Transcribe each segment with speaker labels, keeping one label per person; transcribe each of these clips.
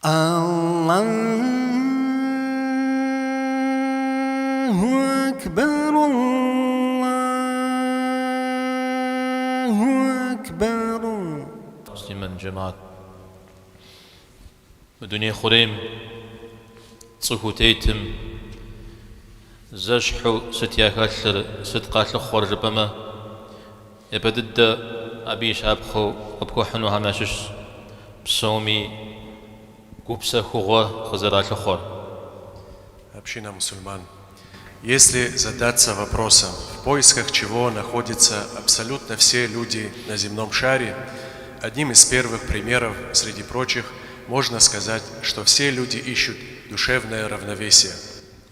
Speaker 1: الله أكبر الله أكبر.
Speaker 2: مسلمان جماعة الدنيا خريم صحوتيتم زشحو ستياكاثر ستقاتل خور ربما يبدد أبي شابخو أبكو حنو هماشش بسومي гупса хуга хазарат лохор.
Speaker 3: Община мусульман. Если задаться вопросом, в поисках чего находятся абсолютно все люди на земном шаре, одним из первых примеров среди прочих можно сказать, что все люди ищут душевное равновесие.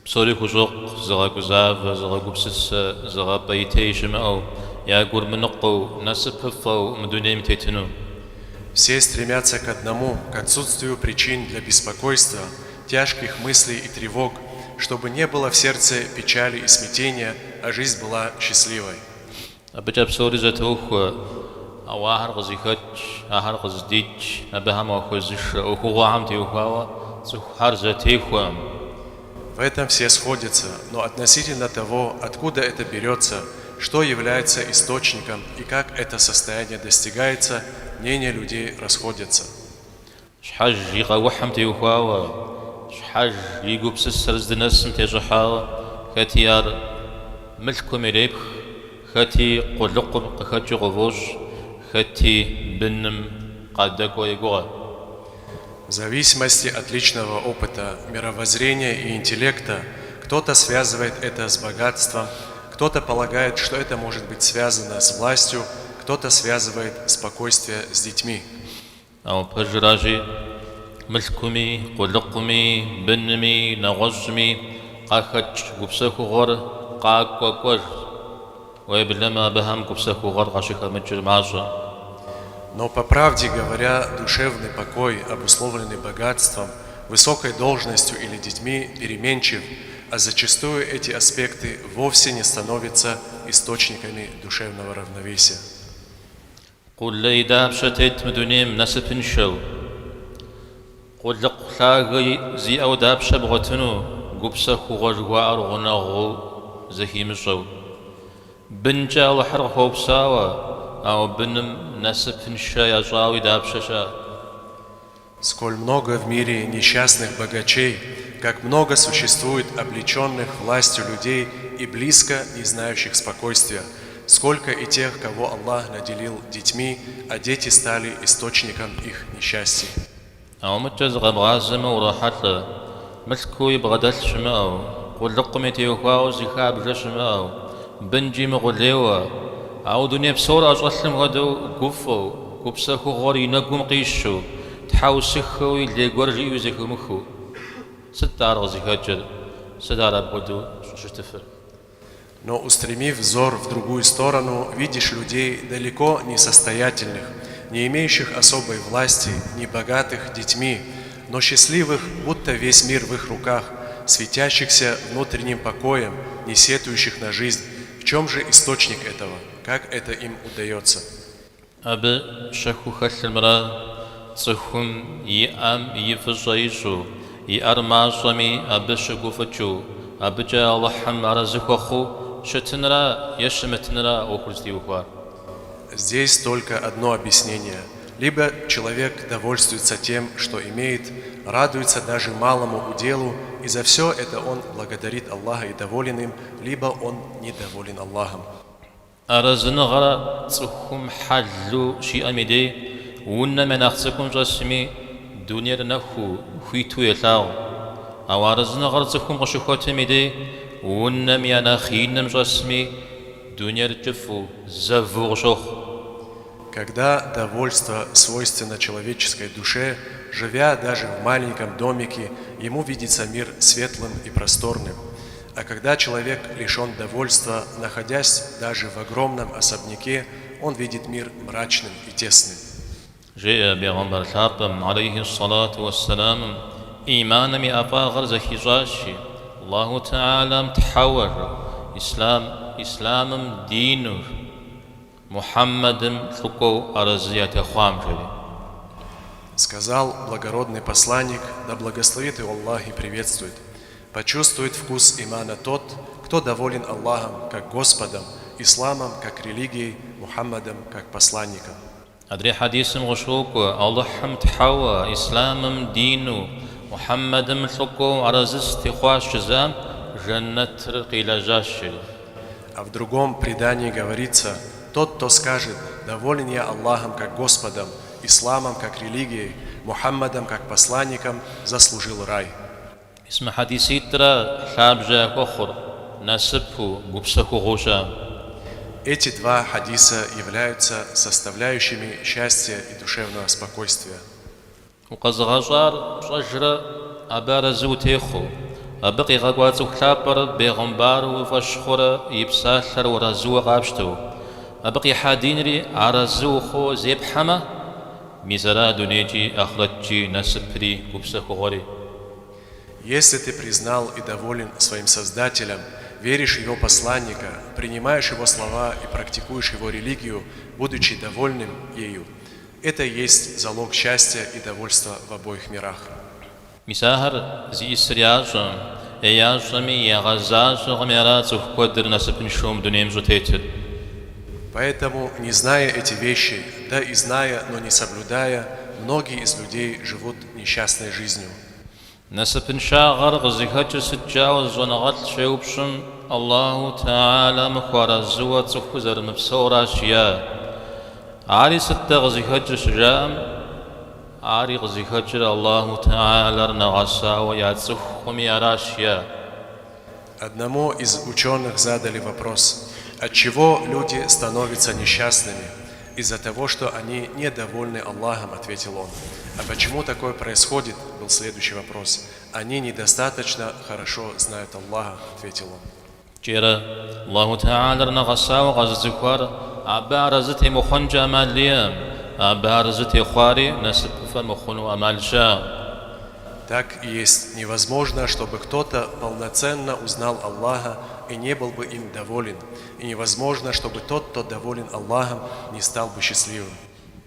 Speaker 2: Псори хужок зага гузав зага гупсис зага байтейшим ау я гурмнуку насыпфау мдунем тетину.
Speaker 3: Все стремятся к одному, к отсутствию причин для беспокойства, тяжких мыслей и тревог, чтобы не было в сердце печали и смятения, а жизнь была счастливой.
Speaker 2: Абичабсори затуху авахар гзихач ахар гздич абахам охозиш охугам тиухава сухар затихуам.
Speaker 3: В этом все сходятся, но относительно того, откуда это берется, что является источником и как это состояние достигается, мнения людей расходятся.
Speaker 2: شحاج يقوحم تيوخاوا شحاج يقوبس السرزدنسم تيجحاوا خاتيار ملكم يريبخ خاتي قلقم خاتي غوش خاتي بنم قادك ويقوغا.
Speaker 3: В зависимости от личного опыта, мировоззрения и интеллекта, кто-то связывает это с богатством, кто-то полагает, что это может быть связано с властью, кто-то связывает спокойствие с детьми.
Speaker 2: أو بجراجي ملكمي قلقمي بنمي نغزمي قاخج قبسخو غر قاك وقر ويبلما بهم قبسخو غر قاشخ مجر معجا.
Speaker 3: Но по правде говоря, душевный покой, обусловленный богатством, высокой должностью или детьми, переменчив, а зачастую эти аспекты вовсе не становятся источниками душевного равновесия.
Speaker 2: قل لي داب شتيت مدنيم نسب شو قل لقلاغي زي أو داب شبغتنو قبسخو غرغوار غنغو زهي مشو بنجا وحرغو بساوا أو بنم نسب شا يجاوي داب ششا.
Speaker 3: Сколь много в мире несчастных богачей, как много существует облеченных властью людей и близко не знающих спокойствия, сколько и тех, кого Аллах наделил детьми, а дети стали источником их несчастья.
Speaker 2: أو متجز غبغازم وراحت ملكوي بغدل شماو قل لقمي تيوخاو زخاب جشماو بنجي مغليوا أو دنيا بسورة أجلم غدو قفو قبسخو غوري نقوم قيشو تحاو سخوي اللي قرجي وزيكو مخو ستار غزيكاجر ستار أبغدو شتفر.
Speaker 3: Но устремив взор в другую сторону, видишь людей далеко не состоятельных, не имеющих особой власти, не богатых детьми, но счастливых, будто весь мир в их руках, светящихся внутренним покоем, не сетующих на жизнь. В чем же источник этого? Как это им удается?
Speaker 2: أب شكو خل المرا صخم يأم يفجيشو يأرماشمي أب شكو فتشو أب جا الله حم رزقخو شتنرا يشمتنرا أخرجتي وخوار.
Speaker 3: Здесь только одно объяснение. Либо человек довольствуется тем, что имеет, радуется даже малому уделу, и за все это он благодарит Аллаха и доволен им, либо он недоволен Аллахом.
Speaker 2: أرزنا غرا صخم حلو شيء أميدي ون من أخسكم جسمي دنيا نخو خيتو يلاو أو أرزنا غرا صخم غشخوت أميدي ون من أخين جسمي دنيا جفو زفو غشخ.
Speaker 3: Когда довольство свойственно человеческой душе, живя даже в маленьком домике, ему видится мир светлым и просторным. А когда человек лишен довольства, находясь даже в огромном особняке, он видит мир мрачным и тесным.
Speaker 2: جاء بيغمبر ثابم عليه الصلاة والسلام إيمانا بأفاغر زكي جاشي الله تعالى متحور إسلام دينور محمد ثقو أرزية خوام جدي.
Speaker 3: Сказал благородный посланник, да благословит его Аллах и приветствует. Почувствует вкус имана тот, кто доволен Аллахом как Господом, исламом как религией, Мухаммадом как посланником.
Speaker 2: أدري حديث مغشوكو الله حمد حوا إسلام دينو محمد ملوكو عرزس تخواش جزام جنة قيل جاشي.
Speaker 3: А в другом предании говорится, тот, кто скажет, доволен я Аллахом как Господом, исламом как религией, Мухаммадом как посланником, заслужил рай.
Speaker 2: اسم حديثي ترى حابجا كخر نسبه قبسكو غوشا.
Speaker 3: Эти два хадиса являются составляющими счастья и душевного спокойствия.
Speaker 2: وقزغجار شجرة أبارزو تيخو أبقي غقواتو خلابر بيغمبار وفشخورة يبسالر ورزو غابشتو أبقي حادينري عرزو خو زيب حما ميزرا دونيجي أخرجي نسبري قبسكو غوري.
Speaker 3: Если ты признал и доволен своим Создателем, веришь в Его посланника, принимаешь Его слова и практикуешь Его религию, будучи довольным ею, это и есть залог счастья и довольства в обоих мирах.
Speaker 2: مساهر زي سرياجم إياجمي يغزاجم يراتو قدر نسبن شوم دونيم زوتيتر.
Speaker 3: Поэтому, не зная эти вещи, да и зная, но не соблюдая, многие из людей живут несчастной жизнью.
Speaker 2: نسبن شاغر غزيكاتو ستجاوز ونغط شوبشم الله تعالى مخارزوة تخزر مبسورة شيا عاري ستة غزيكاتو شجام عاري غزيكاتو الله تعالى نغسا وياتسخم ياراشيا.
Speaker 3: Одному из ученых задали вопрос, отчего люди становятся несчастными? Из-за того, что они недовольны Аллахом, ответил он. А почему такое происходит, был следующий вопрос. Они недостаточно хорошо знают Аллаха, ответил он.
Speaker 2: جيرا الله تعالى نغسا وغززكوار عبارزتي مخنجا ماليام عبارزتي خواري نسب فمخنو أمالشا.
Speaker 3: Так и есть. Невозможно, чтобы кто-то полноценно узнал Аллаха и не был бы им доволен. И невозможно, чтобы тот, кто доволен Аллахом, не стал бы счастливым.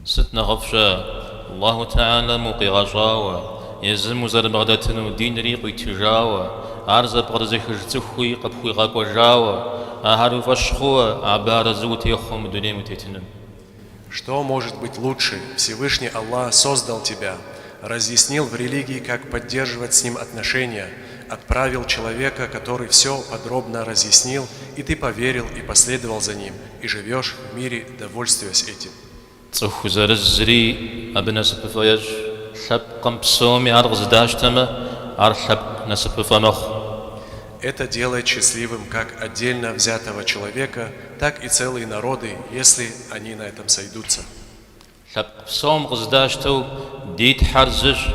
Speaker 2: ستنا غفشا الله تعالى موقي غشاوة يزم زر بغدتن ودين ريقي تجاوة عرض بغرزي خجتخوي قبخوي غاقو جاوة أهارو فشخوة عبار زوتي خم دونيم تيتنم.
Speaker 3: Что может быть лучше? Всевышний Аллах создал тебя, разъяснил в религии, как поддерживать с Ним отношения, отправил человека, который все подробно разъяснил, и ты поверил и последовал за Ним, и живешь в мире, довольствуясь этим.
Speaker 2: صخو زرزري أبنا سبفايج حب قمبسومي عرغز داشتما عرحب نسب فمخ.
Speaker 3: Это делает счастливым как отдельно взятого человека, так и целые народы, если они на этом сойдутся.
Speaker 2: حب قمبسوم غزداشتو ديت حرزش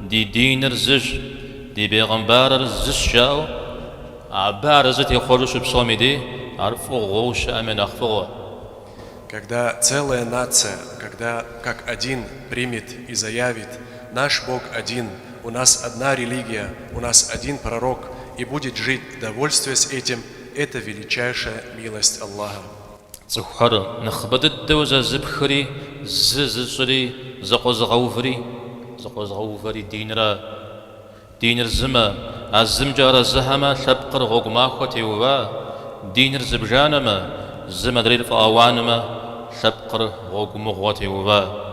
Speaker 2: دي دين رزش دي بيغمبار رزش جاو عبار زتي خورش بسومي دي عرفو غوش أمن أخفوه.
Speaker 3: Когда целая нация, когда как один примет и заявит, наш Бог один, у нас одна религия, у нас один пророк, и будет жить, довольствуясь этим, это величайшая милость Аллаха.
Speaker 2: صخر نخبدت دوزة زبخري ززري زقوز غوفري دينر زما الزمجار الزهما ثبقر غوغما خوتي وبا دينر زبجانما زما درير فاوانما ثبقر غوغما خوتي وبا.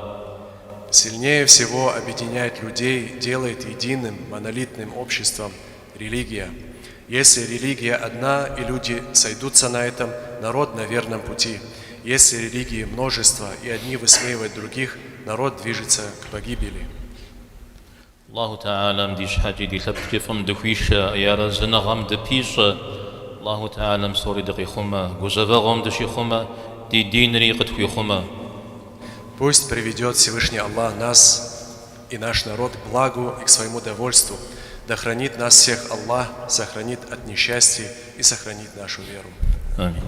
Speaker 3: Сильнее всего объединяет людей, делает единым, монолитным обществом религия. Если религия одна и люди сойдутся на этом, народ на верном пути. Если религии множество и одни высмеивают других, народ движется к погибели.
Speaker 2: الله تعالى مديش حاجة دي ثبت فم دخيشة يا رزنا غم دبيشة الله تعالى مصوري دقي خما جوزفا غم دشي خما دي دين ريقت في خما.
Speaker 3: Пусть приведет Всевышний Аллах нас и наш народ к благу и к своему довольству. Да хранит нас всех Аллах, сохранит от несчастья и сохранит нашу веру.
Speaker 2: آمين.